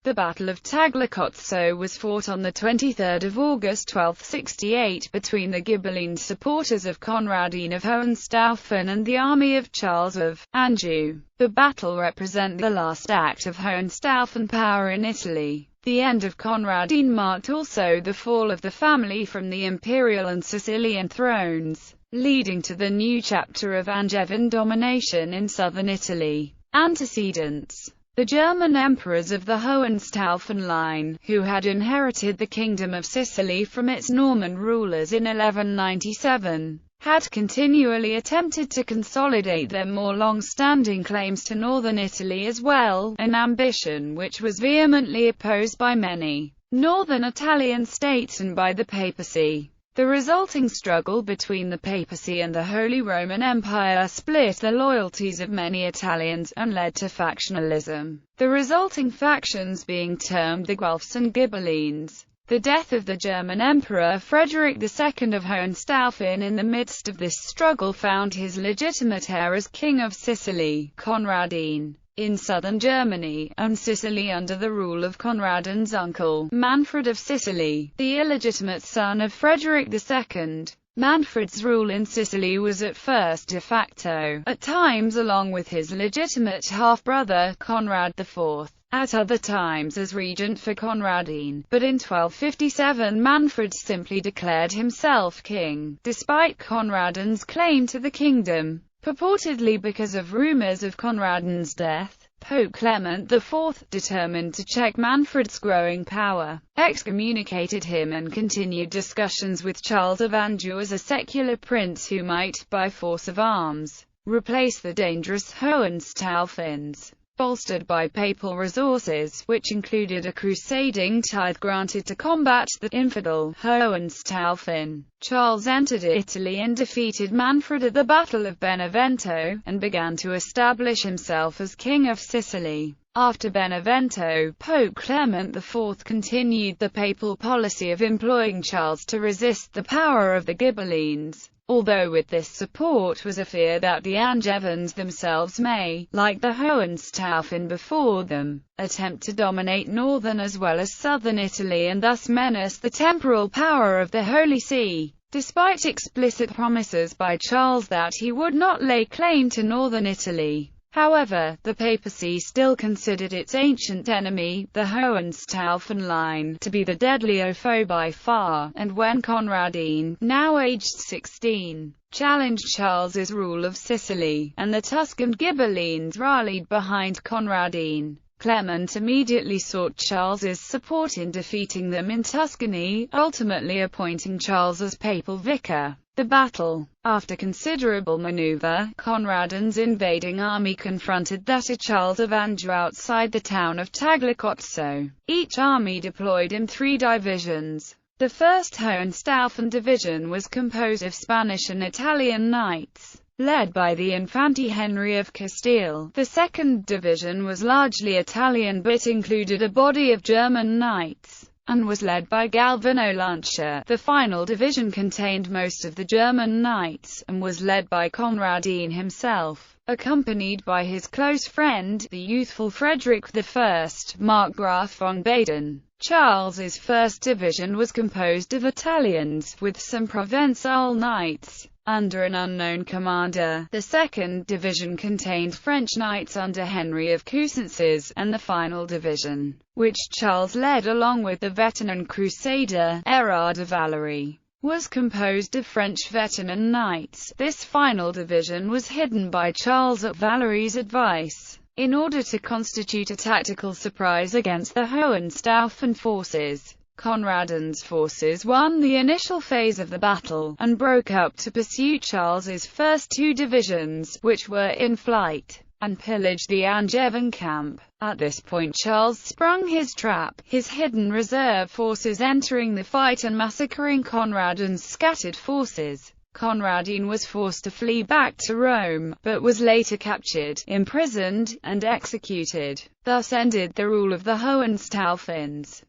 The Battle of Tagliacozzo was fought on 23 August 1268 between the Ghibellines supporters of Conradin of Hohenstaufen and the army of Charles of Anjou. The battle represented the last act of Hohenstaufen power in Italy. The end of Conradin marked also the fall of the family from the imperial and Sicilian thrones, leading to the new chapter of Angevin domination in southern Italy. Antecedents: the German emperors of the Hohenstaufen line, who had inherited the Kingdom of Sicily from its Norman rulers in 1197, had continually attempted to consolidate their more long-standing claims to northern Italy as well, an ambition which was vehemently opposed by many northern Italian states and by the papacy. The resulting struggle between the papacy and the Holy Roman Empire split the loyalties of many Italians, and led to factionalism, the resulting factions being termed the Guelphs and Ghibellines. The death of the German Emperor Frederick II of Hohenstaufen in the midst of this struggle found his legitimate heir as King of Sicily, Conradin, in southern Germany, and Sicily under the rule of Conradin's uncle, Manfred of Sicily, the illegitimate son of Frederick II. Manfred's rule in Sicily was at first de facto, at times along with his legitimate half-brother, Conrad IV, at other times as regent for Conradin, but in 1257 Manfred simply declared himself king, despite Conradin's claim to the kingdom. Purportedly because of rumors of Conradin's death, Pope Clement IV, determined to check Manfred's growing power, excommunicated him and continued discussions with Charles of Anjou as a secular prince who might, by force of arms, replace the dangerous Hohenstaufens. Bolstered by papal resources, which included a crusading tithe granted to combat the infidel Hohenstaufen, Charles entered Italy and defeated Manfred at the Battle of Benevento, and began to establish himself as King of Sicily. After Benevento, Pope Clement IV continued the papal policy of employing Charles to resist the power of the Ghibellines, although with this support was a fear that the Angevins themselves may, like the Hohenstaufen before them, attempt to dominate northern as well as southern Italy and thus menace the temporal power of the Holy See. Despite explicit promises by Charles that he would not lay claim to northern Italy, however, the papacy still considered its ancient enemy, the Hohenstaufen line, to be the deadlier foe by far, and when Conradin, now aged 16, challenged Charles's rule of Sicily, and the Tuscan Ghibellines rallied behind Conradin, Clement immediately sought Charles's support in defeating them in Tuscany, ultimately appointing Charles as papal vicar. The battle. After considerable maneuver, Conradin's invading army confronted that of Charles of Anjou outside the town of Tagliacozzo. Each army deployed in 3 divisions. The 1st Hohenstaufen division was composed of Spanish and Italian knights, led by the Infante Henry of Castile. The 2nd division was largely Italian but included a body of German knights, and was led by Galvano Lancia. The final division contained most of the German knights, and was led by Conradin himself, accompanied by his close friend, the youthful Frederick I, Markgraf von Baden. Charles's 1st division was composed of Italians, with some Provençal knights, under an unknown commander. The 2nd division contained French knights under Henry of Coutances, and the final division, which Charles led along with the veteran crusader, Erard de Valois, was composed of French veteran knights. This final division was hidden by Charles at Valois' advice, in order to constitute a tactical surprise against the Hohenstaufen forces. Conradin's forces won the initial phase of the battle, and broke up to pursue Charles's first 2 divisions, which were in flight, and pillaged the Angevin camp. At this point Charles sprung his trap, his hidden reserve forces entering the fight and massacring Conradin's scattered forces. Conradin was forced to flee back to Rome, but was later captured, imprisoned, and executed. Thus ended the rule of the Hohenstaufens.